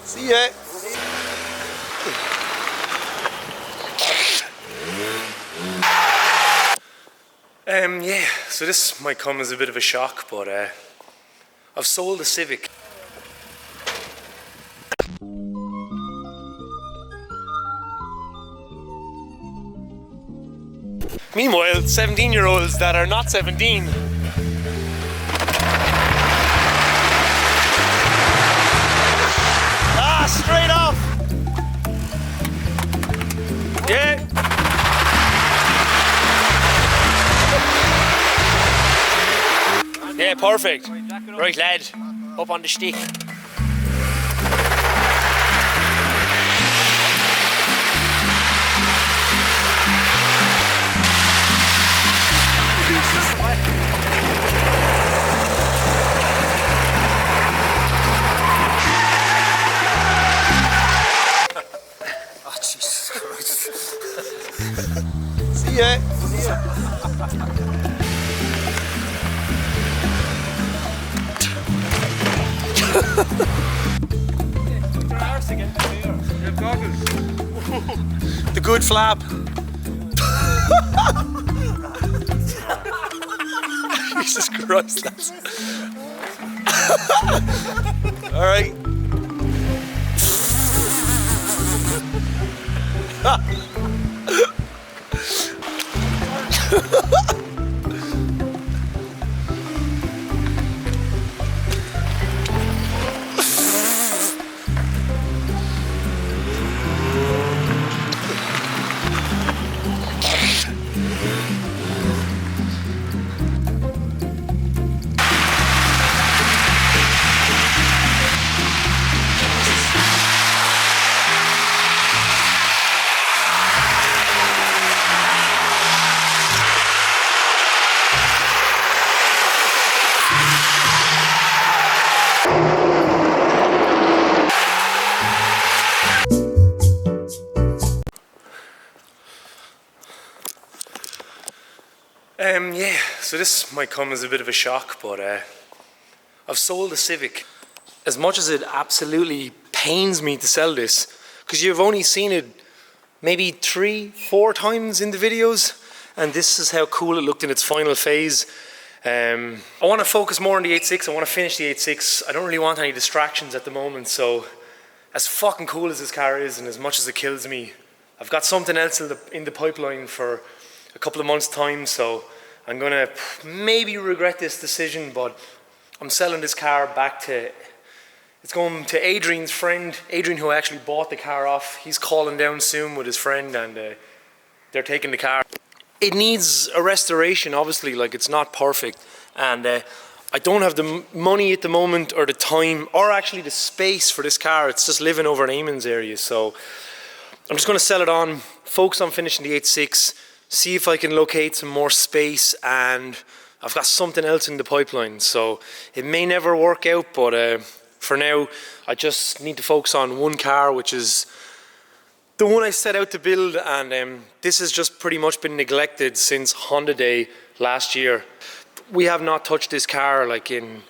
See ya. Yeah, so this might come as a bit of a shock, but I've sold the Civic. Meanwhile, 17-year-olds that are not 17 straight off. Yeah. Yeah, perfect. Right, lad, up on the stick. Oh, Jesus Christ. See ya. See ya. The good flap. Jesus Christ, lads. Alright. Yeah, so this might come as a bit of a shock, but I've sold the Civic. As much as it absolutely pains me to sell this, because you've only seen it maybe 3-4 times in the videos, and this is how cool it looked in its final phase. I want to focus more on the 8.6, I want to finish the 8.6. I don't really want any distractions at the moment, so as fucking cool as this car is and as much as it kills me, I've got something else in the pipeline for a couple of months' time, so I'm gonna maybe regret this decision, but I'm selling this car back to, it's going to Adrian's friend, Adrian who actually bought the car off. He's calling down soon with his friend and they're taking the car. It needs a restoration, obviously, like it's not perfect, and I don't have the money at the moment or the time or actually the space for this car. It's just living over in Eamon's area, so I'm just gonna sell it on, focus on finishing the 8.6, see if I can locate some more space, and I've got something else in the pipeline, so it may never work out, but for now I just need to focus on one car, which is the one I set out to build, and this has just pretty much been neglected since Honda Day last year. We have not touched this car like in,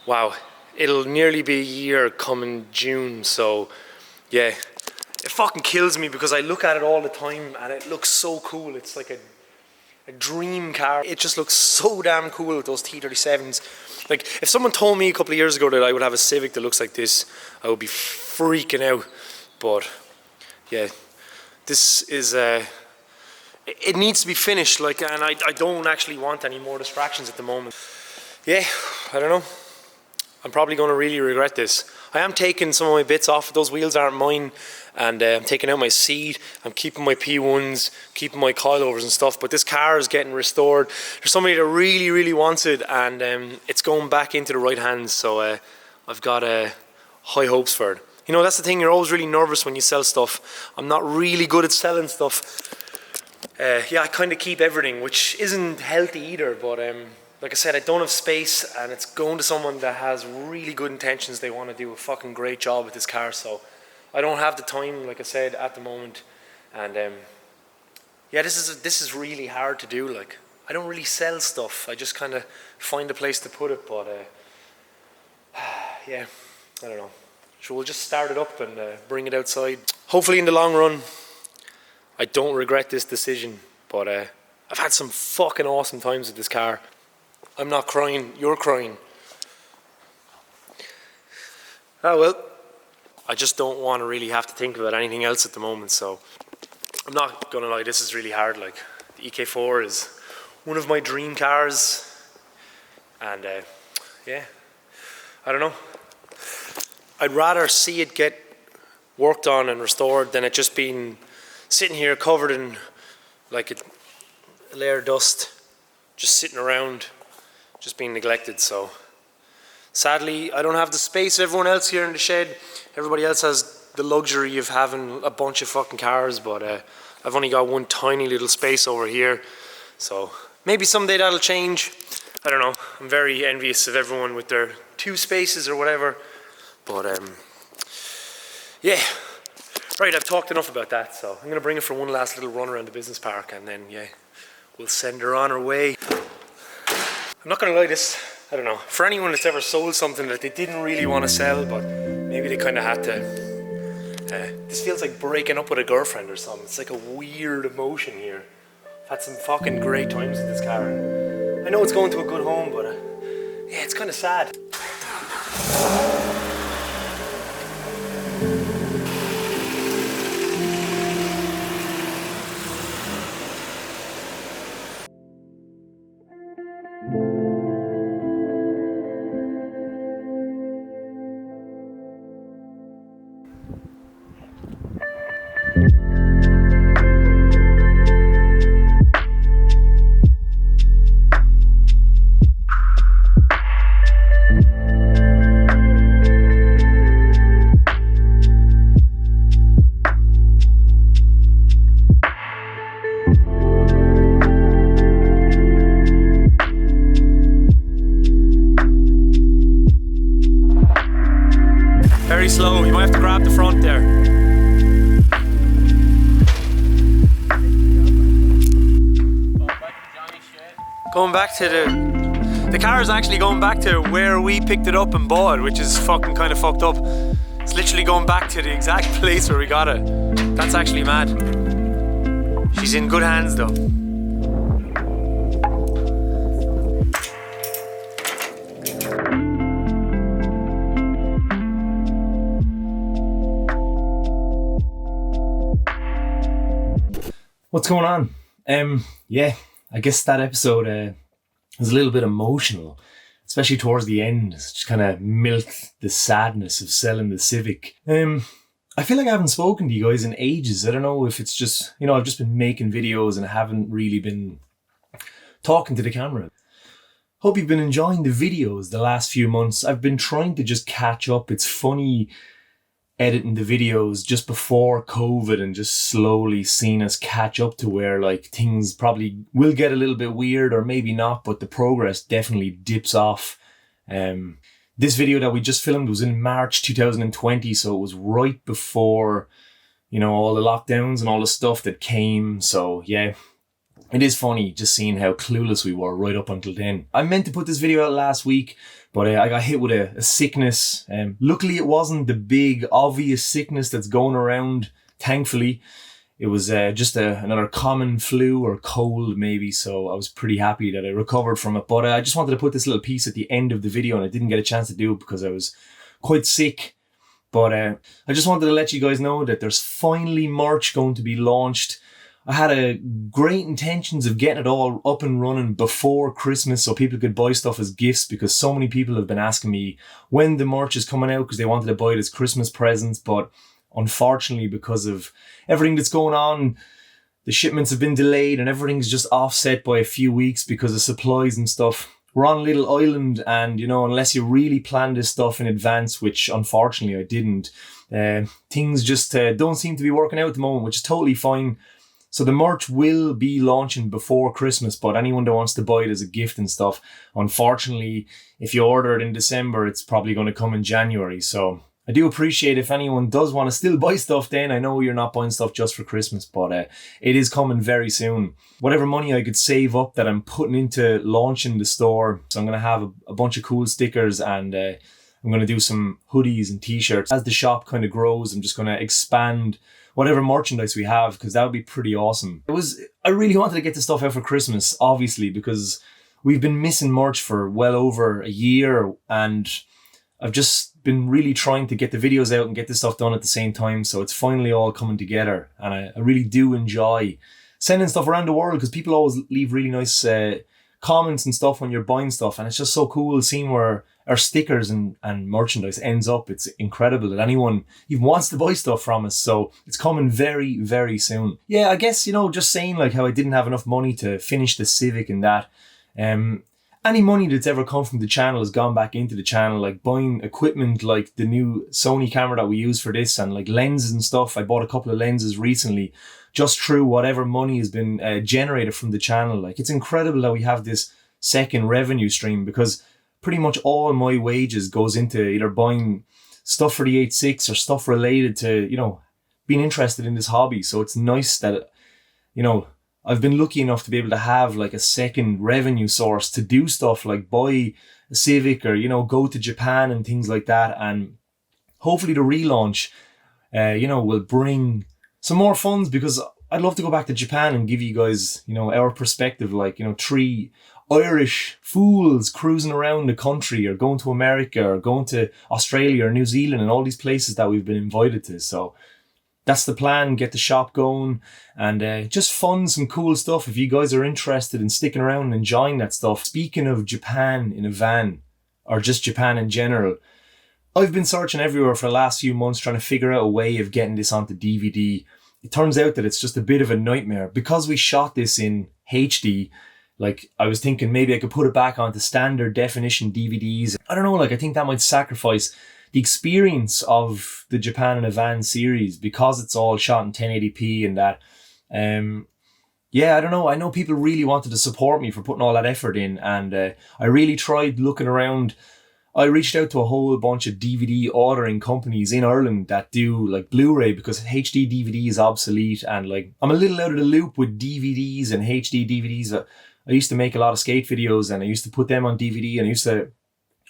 wow, it'll nearly be a year coming June, so yeah. It fucking kills me because I look at it all the time and it looks so cool. It's like a dream car. It just looks so damn cool with those T37s. Like, if someone told me a couple of years ago that I would have a Civic that looks like this, I would be freaking out. But yeah, this is it needs to be finished, like, and I don't actually want any more distractions at the moment. Yeah, I don't know. I'm probably going to really regret this. I am taking some of my bits off. Those wheels aren't mine, and I'm taking out my seat. I'm keeping my P1s, keeping my coilovers and stuff, but this car is getting restored. There's somebody that really, really wants it, and it's going back into the right hands, so I've got high hopes for it. You know, that's the thing, you're always really nervous when you sell stuff. I'm not really good at selling stuff. Yeah, I kind of keep everything, which isn't healthy either, but like I said, I don't have space, and it's going to someone that has really good intentions. They want to do a fucking great job with this car, so I don't have the time, like I said, at the moment. And yeah, this is really hard to do. Like, I don't really sell stuff. I just kind of find a place to put it, but yeah, I don't know. So we'll just start it up and bring it outside. Hopefully in the long run, I don't regret this decision, but I've had some fucking awesome times with this car. I'm not crying, you're crying. Oh well, I just don't want to really have to think about anything else at the moment, so I'm not gonna lie, this is really hard. Like, the EK4 is one of my dream cars, and yeah, I don't know. I'd rather see it get worked on and restored than it just being sitting here covered in like a layer of dust, just sitting around, just being neglected. So sadly, I don't have the space of everyone else here in the shed. Everybody else has the luxury of having a bunch of fucking cars, but I've only got one tiny little space over here. So maybe someday that'll change. I don't know. I'm very envious of everyone with their 2 spaces or whatever. But yeah. Right, I've talked enough about that, so I'm going to bring her for one last little run around the business park, and then, yeah, we'll send her on her way. I'm not going to lie, this, I don't know, for anyone that's ever sold something that they didn't really want to sell, but maybe they kind of had to, this feels like breaking up with a girlfriend or something. It's like a weird emotion here. I've had some fucking great times with this car. I know it's going to a good home, but yeah, it's kind of sad. Very slow, you might have to grab the front there. Going back to the car is actually going back to where we picked it up and bought it, which is fucking kind of fucked up. It's literally going back to the exact place where we got it. That's actually mad. She's in good hands though. What's going on? Yeah, I guess that episode was a little bit emotional, especially towards the end. It's just kind of milked the sadness of selling the Civic. I feel like I haven't spoken to you guys in ages. I don't know if it's just, you know, I've just been making videos and I haven't really been talking to the camera. Hope you've been enjoying the videos the last few months. I've been trying to just catch up. It's funny editing the videos just before COVID and just slowly seeing us catch up to where like things probably will get a little bit weird or maybe not, but the progress definitely dips off. This video that we just filmed was in March 2020, so it was right before, you know, all the lockdowns and all the stuff that came. So yeah, it is funny just seeing how clueless we were right up until then. I meant to put this video out last week, but I got hit with a sickness. Luckily, it wasn't the big, obvious sickness that's going around, thankfully. It was just another common flu or cold, maybe, so I was pretty happy that I recovered from it. But I just wanted to put this little piece at the end of the video, and I didn't get a chance to do it because I was quite sick. But I just wanted to let you guys know that there's finally merch going to be launched. I had great intentions of getting it all up and running before Christmas so people could buy stuff as gifts, because so many people have been asking me when the merch is coming out because they wanted to buy it as Christmas presents. But unfortunately, because of everything that's going on, the shipments have been delayed and everything's just offset by a few weeks because of supplies and stuff. We're on a little island, and you know, unless you really plan this stuff in advance, which unfortunately I didn't, things just don't seem to be working out at the moment, which is totally fine. So the merch will be launching before Christmas, but anyone that wants to buy it as a gift and stuff, unfortunately, if you order it in December, it's probably going to come in January. So I do appreciate if anyone does want to still buy stuff then. I know you're not buying stuff just for Christmas, but it is coming very soon. Whatever money I could save up that I'm putting into launching the store. So I'm going to have a bunch of cool stickers, and I'm I'm going to do some hoodies and t-shirts. As the shop kind of grows, I'm just going to expand whatever merchandise we have, because that would be pretty awesome. I really wanted to get the stuff out for Christmas, obviously, because we've been missing merch for well over a year, and I've just been really trying to get the videos out and get this stuff done at the same time. So it's finally all coming together, and I really do enjoy sending stuff around the world, because people always leave really nice comments and stuff when you're buying stuff, and it's just so cool seeing where our stickers and merchandise ends up. It's incredible that anyone even wants to buy stuff from us. So it's coming very, very soon. Yeah, I guess, just saying like how I didn't have enough money to finish the Civic and that. Any money that's ever come from the channel has gone back into the channel, like buying equipment like the new Sony camera that we use for this, and like lenses and stuff. I bought a couple of lenses recently just through whatever money has been generated from the channel. Like, it's incredible that we have this second revenue stream, because pretty much all my wages goes into either buying stuff for the 8.6 or stuff related to, being interested in this hobby. So it's nice that, I've been lucky enough to be able to have like a second revenue source to do stuff like buy a Civic or, go to Japan and things like that. And hopefully the relaunch, will bring some more funds, because I'd love to go back to Japan and give you guys, our perspective, like, 3 Irish fools cruising around the country, or going to America, or going to Australia or New Zealand, and all these places that we've been invited to. So that's the plan, get the shop going, and just fund some cool stuff if you guys are interested in sticking around and enjoying that stuff. Speaking of Japan in a van, or just Japan in general, I've been searching everywhere for the last few months trying to figure out a way of getting this onto DVD. It turns out that it's just a bit of a nightmare. Because we shot this in HD, like, I was thinking maybe I could put it back onto standard definition DVDs. I don't know, like, I think that might sacrifice the experience of the Japan in a Van series, because it's all shot in 1080p and that. Yeah, I don't know. I know people really wanted to support me for putting all that effort in, and I really tried looking around. I reached out to a whole bunch of DVD ordering companies in Ireland that do like Blu-ray, because HD DVD is obsolete, and like, I'm a little out of the loop with DVDs and HD DVDs. I used to make a lot of skate videos, and I used to put them on DVD, and I used to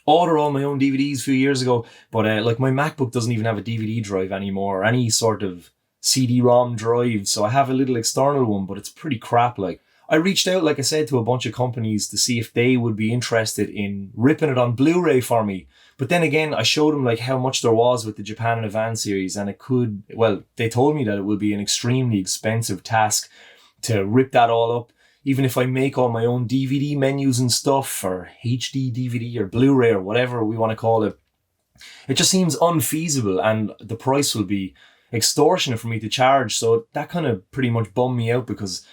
order all my own DVDs a few years ago. But like, my MacBook doesn't even have a DVD drive anymore, or any sort of CD-ROM drive. So I have a little external one, but it's pretty crap. Like, I reached out, like I said, to a bunch of companies to see if they would be interested in ripping it on Blu-ray for me. But then again, I showed them like how much there was with the Japan in a Van series, and they told me that it would be an extremely expensive task to rip that all up. Even if I make all my own DVD menus and stuff, or HD DVD or Blu-ray or whatever we want to call it, it just seems unfeasible, and the price will be extortionate for me to charge. So that kind of pretty much bummed me out, because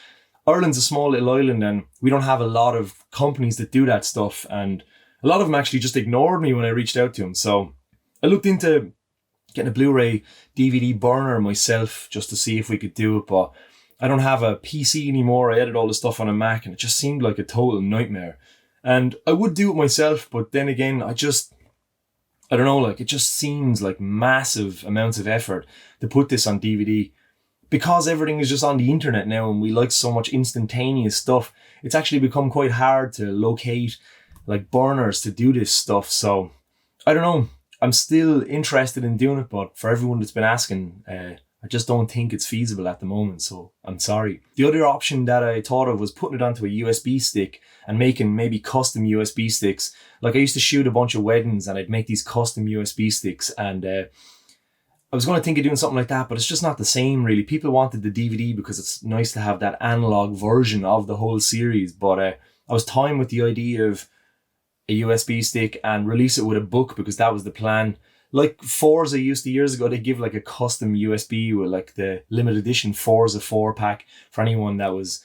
Ireland's a small little island, and we don't have a lot of companies that do that stuff. And a lot of them actually just ignored me when I reached out to them. So I looked into getting a Blu-ray DVD burner myself just to see if we could do it, but I don't have a PC anymore. I edit all the stuff on a Mac, and it just seemed like a total nightmare. And I would do it myself, but then again, I don't know, like, it just seems like massive amounts of effort to put this on DVD. Because everything is just on the internet now, and we like so much instantaneous stuff, it's actually become quite hard to locate like burners to do this stuff. So I don't know, I'm still interested in doing it, but for everyone that's been asking, I just don't think it's feasible at the moment, so I'm sorry. The other option that I thought of was putting it onto a USB stick and making maybe custom USB sticks. Like, I used to shoot a bunch of weddings, and I'd make these custom USB sticks, and I was going to think of doing something like that, but it's just not the same, really. People wanted the DVD because it's nice to have that analog version of the whole series, but I was toying with the idea of a USB stick and release it with a book, because that was the plan. Like Forza used to years ago, they give like a custom USB with like the limited edition Forza 4 pack for anyone that was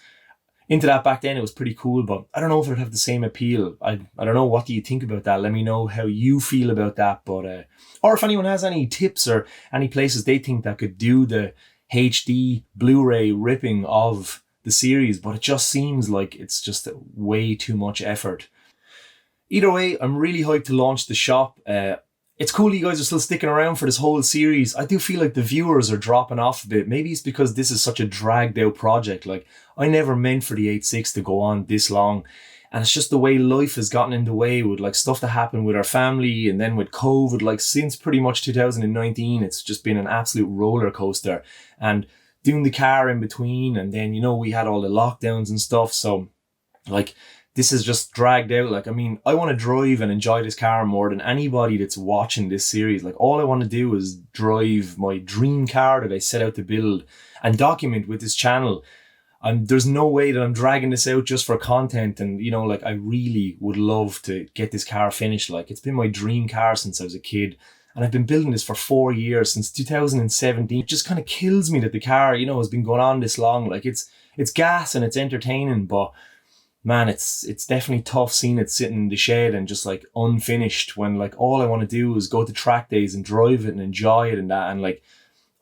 into that back then. It was pretty cool, but I don't know if it would have the same appeal. I don't know. What do you think about that? Let me know how you feel about that. But or if anyone has any tips or any places they think that could do the HD Blu-ray ripping of the series, but it just seems like it's just way too much effort. Either way, I'm really hyped to launch the shop. It's cool you guys are still sticking around for this whole series. I do feel like the viewers are dropping off a bit. Maybe it's because this is such a dragged out project. Like, I never meant for the 8.6 to go on this long. And it's just the way life has gotten in the way with like stuff that happened with our family, and then with COVID, like since pretty much 2019, it's just been an absolute roller coaster. And doing the car in between, and then, you know, we had all the lockdowns and stuff. So like this is just dragged out. Like, I mean, I want to drive and enjoy this car more than anybody that's watching this series. Like, all I want to do is drive my dream car that I set out to build and document with this channel. There's no way that I'm dragging this out just for content. And, you know, like, I really would love to get this car finished. Like, it's been my dream car since I was a kid. And I've been building this for 4 years, since 2017. It just kind of kills me that the car, you know, has been going on this long. Like, it's gas and it's entertaining, but man, it's definitely tough seeing it sitting in the shed and just like unfinished, when like all I want to do is go to track days and drive it and enjoy it and that. And like,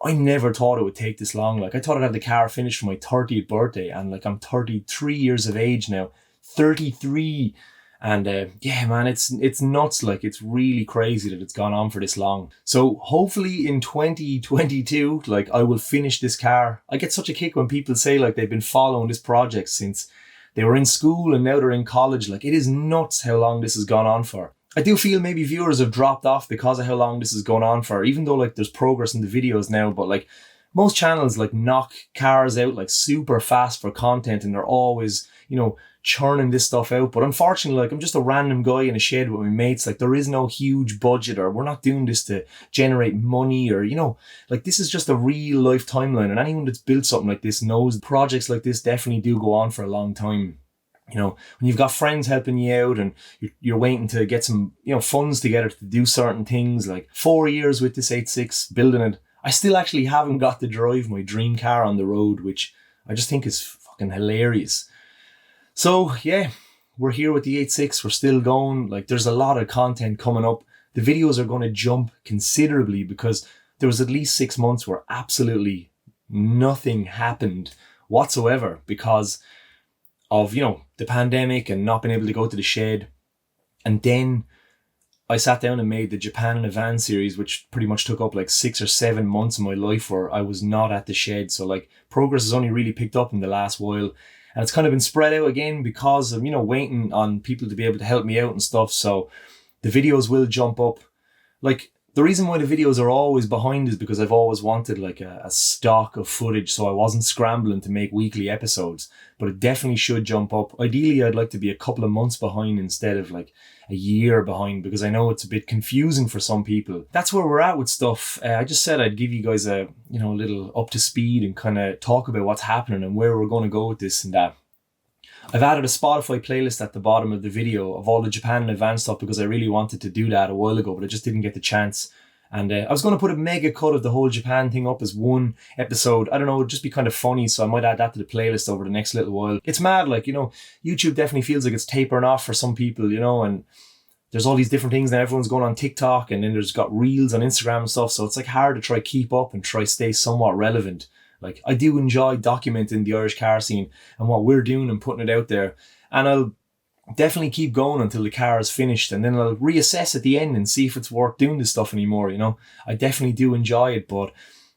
I never thought it would take this long. Like, I thought I'd have the car finished for my 30th birthday, and like, I'm 33 years of age now. 33. And yeah, man, it's nuts. Like, it's really crazy that it's gone on for this long. So hopefully in 2022, like, I will finish this car. I get such a kick when people say like they've been following this project since they were in school and now they're in college. Like, it is nuts how long this has gone on for. I do feel maybe viewers have dropped off because of how long this has gone on for, even though like there's progress in the videos now. But like, most channels like knock cars out like super fast for content, and they're always, you know, churning this stuff out. But unfortunately, like, I'm just a random guy in a shed with my mates. Like, there is no huge budget, or we're not doing this to generate money, or, you know, like, this is just a real life timeline. And anyone that's built something like this knows projects like this definitely do go on for a long time. You know, when you've got friends helping you out and you're waiting to get some, you know, funds together to do certain things. Like, 4 years with this 86, building it, I still actually haven't got to drive my dream car on the road, which I just think is fucking hilarious. So yeah, we're here with the 86. We're still going. Like, there's a lot of content coming up. The videos are going to jump considerably, because there was at least 6 months where absolutely nothing happened whatsoever because of, you know, the pandemic and not being able to go to the shed. And then I sat down and made the Japan in a Van series, which pretty much took up like 6 or 7 months of my life where I was not at the shed. So like, progress has only really picked up in the last while. And it's kind of been spread out again because of, you know, waiting on people to be able to help me out and stuff. So the videos will jump up. Like, the reason why the videos are always behind is because I've always wanted like a stock of footage, so I wasn't scrambling to make weekly episodes. But it definitely should jump up. Ideally, I'd like to be a couple of months behind instead of like a year behind, because I know it's a bit confusing for some people. That's where we're at with stuff. I just said I'd give you guys a, you know, a little up to speed and kind of talk about what's happening and where we're going to go with this and that. I've added a Spotify playlist at the bottom of the video of all the Japan in advance stuff, because I really wanted to do that a while ago, but I just didn't get the chance. And I was going to put a mega cut of the whole Japan thing up as one episode. I don't know, it'd just be kind of funny, so I might add that to the playlist over the next little while. It's mad, like, you know, YouTube definitely feels like it's tapering off for some people, you know, and there's all these different things now. Everyone's going on TikTok, and then there's got reels on Instagram and stuff, so it's like hard to try keep up and try stay somewhat relevant. Like, I do enjoy documenting the Irish car scene and what we're doing and putting it out there. And I'll definitely keep going until the car is finished, and then I'll reassess at the end and see if it's worth doing this stuff anymore, you know. I definitely do enjoy it, but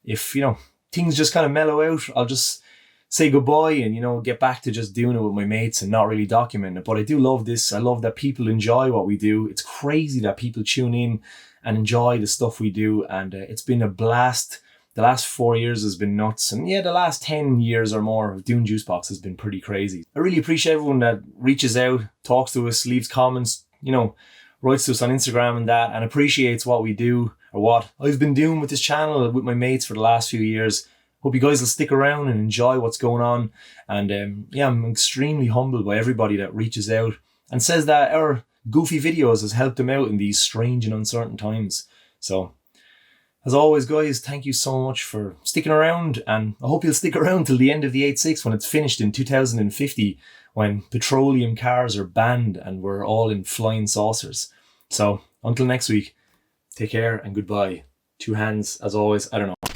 if, you know, things just kind of mellow out, I'll just say goodbye and, you know, get back to just doing it with my mates and not really documenting it. But I do love this. I love that people enjoy what we do. It's crazy that people tune in and enjoy the stuff we do, and it's been a blast. The last 4 years has been nuts. And yeah, the last 10 years or more of doing Juicebox has been pretty crazy. I really appreciate everyone that reaches out, talks to us, leaves comments, you know, writes to us on Instagram and that, and appreciates what we do, or what I've been doing with this channel with my mates for the last few years. Hope you guys will stick around and enjoy what's going on. And yeah, I'm extremely humbled by everybody that reaches out and says that our goofy videos has helped them out in these strange and uncertain times. So, as always, guys, thank you so much for sticking around, and I hope you'll stick around till the end of the 86 when it's finished in 2050, when petroleum cars are banned and we're all in flying saucers. So, until next week, take care and goodbye. 2 hands, as always, I don't know.